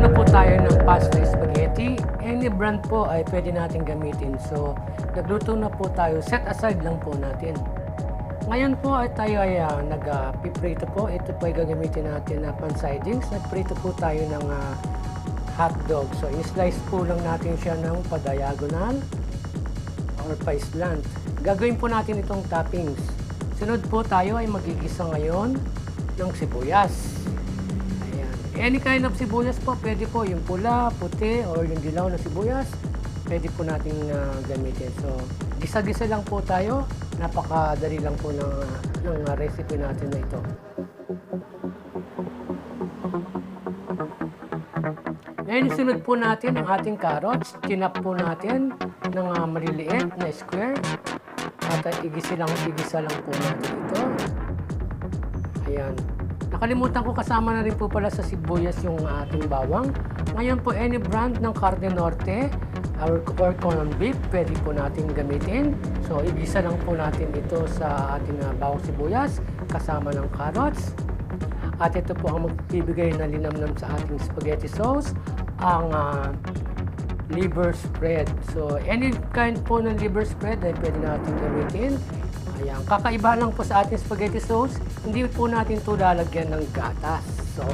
na po tayo ng pasta spaghetti. Any brand po ay pwede natin gamitin. So, nagluto na po tayo. Set aside lang po natin. Ngayon po ay tayo ay nag-piprito po. Ito po ay gagamitin natin na pan-sidings. Nagprito po tayo ng hotdog. So, in-slice po lang natin siya ng pa-diagonal or pa-slant. Gagawin po natin itong toppings. Sunod po tayo ay magigisa ngayon ng sibuyas. Ayan. Any kind of sibuyas po, pwede po yung pula, puti, or yung dilaw na sibuyas. Pwede po natin gamitin. So, gisa-gisa lang po tayo. Napakadali lang po ng recipe natin na ito. Ngayon, sunod po natin ang ating carrots. Tinap po natin ng maliliit na square. At igisa lang po natin ito. Ayan. Nakalimutan ko, kasama na rin po pala sa sibuyas yung ating bawang. Ngayon po, any brand ng Carne Norte or corned beef, pwede po natin gamitin. So, igisa lang po natin ito sa ating bawang sibuyas kasama ng carrots. At ito po ang magbibigay na linamnam sa ating spaghetti sauce, ang liver spread. So, any kind po ng liver spread ay pwede natin gamitin. Ayan. Kakaiba lang po sa ating spaghetti sauce, hindi po natin ito lalagyan ng gatas. So,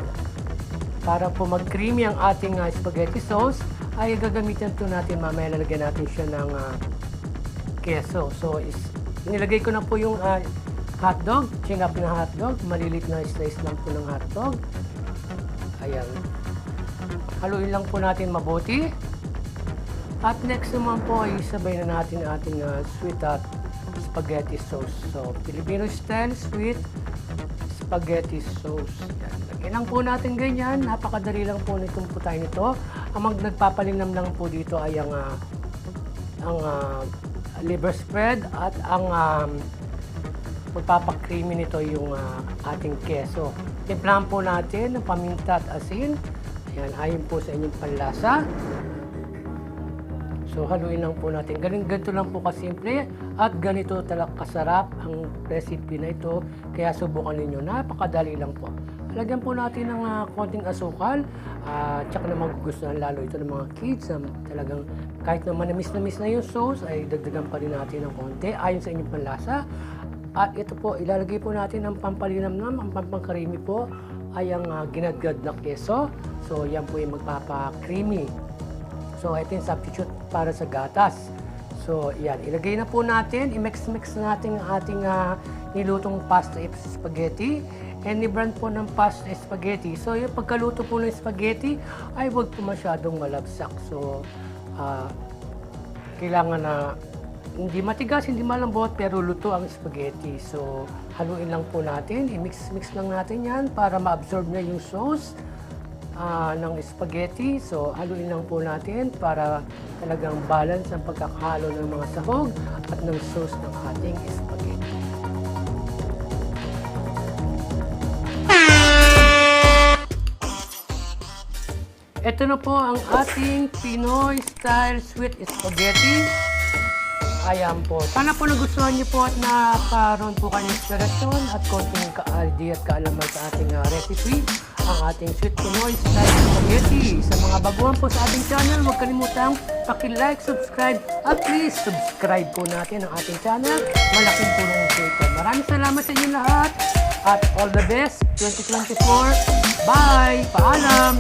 para po mag-creamy ang ating spaghetti sauce, ay gagamitin po natin, mamaya lalagyan natin siya ng keso. So, nilagay ko na po yung hotdog, chinap na hotdog, malilit na slice lang po ng hotdog. Ayan. Haluin lang po natin mabuti. At next naman po ay sabay na natin ating sweet spaghetti sauce. So, Filipino style sweet spaghetti sauce. Yan. Lagyan lang po natin ganyan. Napakadali lang po nitong putay nito. Ang nagpapalinam lang po dito ay ang liver spread at ang magpapakreamy nito yung ating keso. Timplahan po natin ng paminta at asin. Ayan, ayon po sa inyong panlasa. So, haluin lang po natin. Ganito lang po kasimple at ganito talaga kasarap ang recipe na ito. Kaya subukan ninyo. Napakadali lang po. Lagyan po natin ng konting asukal. Tsaka na magugustuhan lalo ito ng mga kids. Talagang kahit na manamis na yung sauce, ay dagdagan pa rin natin ng konti ayon sa inyong panlasa. At ito po, ilalagay po natin ang pampalinamnam, ang pampangkarimi po ay ang ginadgad na keso. So, yan po yung magpapa-creamy. So, ito yung substitute para sa gatas. So, yan. Ilagay na po natin. I-mix-mix natin ang ating nilutong pasta spaghetti. Any brand po ng pasta spaghetti. So, yung pagkaluto po ng spaghetti ay huwag po masyadong malabsak. So, kailangan na hindi matigas, hindi malambot, pero luto ang spaghetti. So, haluin lang po natin. I-mix-mix lang natin yan para ma-absorb na yung sauce ng spaghetti. So, haluin lang po natin para talagang balance ang pagkakahalo ng mga sahog at ng sauce ng ating spaghetti. Ito na po ang ating Pinoy style sweet spaghetti. Ayan po. Sana po nagustuhan niyo po at nakaroon po kayo ng inspirasyon at konting ka-idea at kaalaman sa ating recipe, ang ating sweet Pinoy style spaghetti. Sa mga baguhan po sa ating channel, huwag kalimutang paki-like, subscribe, at please subscribe po natin ang ating channel. Malaking tulong po ito. Maraming salamat sa inyo lahat at all the best 2024. Bye! Paalam!